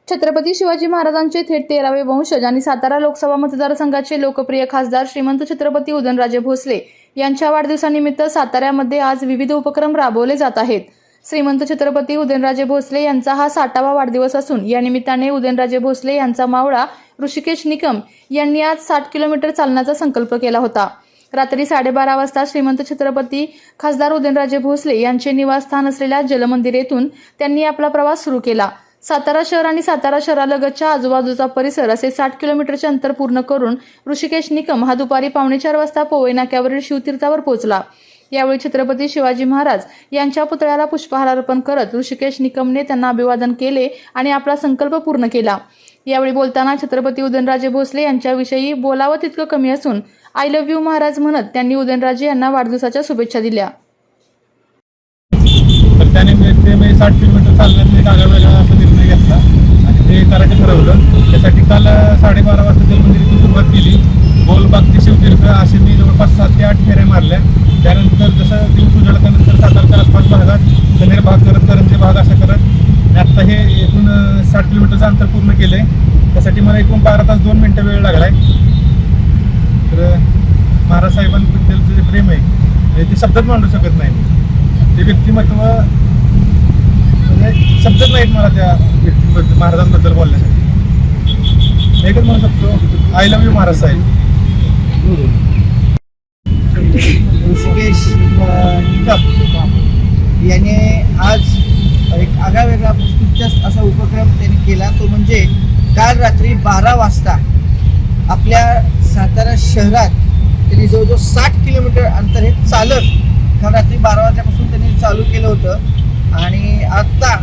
छत्रपती शिवाजी महाराजांचे थेट 13वे वंशज आणि सातारा लोकसभा मतदारसंघाचे लोकप्रिय खासदार श्रीमंत छत्रपती उदयनराजे भोसले यांच्या वाढदिवसानिमित्त साताऱ्यामध्ये आज विविध उपक्रम राबवले जात आहेत। श्रीमंत छत्रपती उदयनराजे भोसले यांचा हा 60वा वाढदिवस असून या निमित्ताने उदयनराजे भोसले यांचा मावळा ऋषिकेश निकम यांनी आज 60 किलोमीटर चालण्याचा संकल्प केला होता। रात्री 12:30 वाजता श्रीमंत छत्रपती खासदार उदयनराजे भोसले यांचे निवासस्थान असलेल्या जलमंदिर येथून त्यांनी आपला प्रवास सुरू केला। सातारा शहर आणि सातारा शहरालगतच्या आजूबाजूचा परिसर असे 60 किलोमीटरचे अंतर पूर्ण करून ऋषिकेश निकम हा दुपारी 3:45 वाजता पोवई नाक्यावरील शिवतीर्थावर पोहोचला। यावेळी छत्रपती शिवाजी महाराज यांच्या पुतळ्याला पुष्पहार अर्पण करत ऋषिकेश निकमने त्यांना अभिवादन केले आणि आपला संकल्प पूर्ण केला। यावेळी बोलताना छत्रपती उदयनराजे भोसले यांच्याविषयी बोलावं तितकं कमी असून आय लव्ह यू महाराज म्हणत त्यांनी उदयनराजे यांना वाढदिवसाच्या शुभेच्छा दिल्या। तर त्याने मी 60 किलोमीटर चालण्याचा एक आगळावेगळा असा निर्णय घेतला आणि ते करायचं ठरवलं। त्यासाठी काल 12:30 वाजता जलमंदिराची सुरुवात केली। गोलबाग ते शिवतीर्थ असे मी जवळपास 7 ते 8 फेऱ्या मारल्या। त्यानंतर जसं दिवस उजाडल्यानंतर सातारच्या आसपास भागात कनेर भाग करत करंजे भाग असा करत आता हे एकूण 60 किलोमीटरचं अंतर पूर्ण केलंय। त्यासाठी मला एकूण 12 तास 2 मिनिटं वेळ लागलाय। तर महाराज साहेबांबद्दल जे प्रेम आहे ते शब्दात मांडू शकत नाही। ते व्यक्तिमत्व म्हणजे शब्दच नाहीत मला त्या व्यक्तीबद्दल महाराजांबद्दल बोलण्यासाठी। एकच म्हणू शकतो आय लव्ह यू महाराज साहेब। ऋषिकेश निकम याने आज एक आगळावेगळा प्रस्तुत असा उपक्रम त्यांनी केला। तो म्हणजे काल रात्री 12 वाजता आपल्या सातारा शहरात त्यांनी जवळजवळ 60 किलोमीटर अंतर हे चालत काल रात्री 12 वाजल्यापासून त्यांनी चालू केलं होतं आणि आत्ता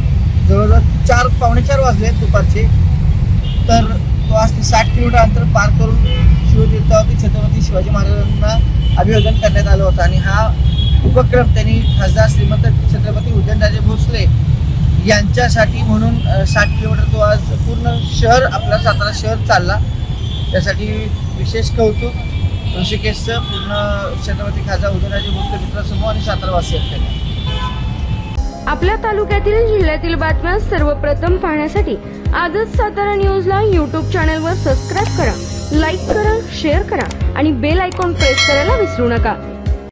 जवळजवळ 4-4:15 वाजले दुपारचे। तर तो आज 60 किलोमीटर अंतर पार करून शिवतीर्थावरती छत्रपती शिवाजी महाराजांना अभिवादन करण्यात आलं होतं आणि हा उपक्रम त्यांनी खासदार श्रीमंत छत्रपती उदयनराजे भोसले यांच्यासाठी म्हणून 60 किलोमीटर तो आज पूर्ण शहर आपला सातारा शहर चालला। त्यासाठी विशेष कौतुक ऋषिकेशचं पूर्ण छत्रपती खासदार उदयनराजे भोसले मित्रसमूह आणि सातारावासियांकडे। आपल्या तालुक्यातील जिल्ह्यातील बातम्या सर्वप्रथम पाहण्यासाठी आजच सातारा न्यूजला YouTube चॅनलवर सबस्क्राईब करा, लाईक करा, शेअर करा आणि बेल आयकॉन प्रेस करायला विसरू नका।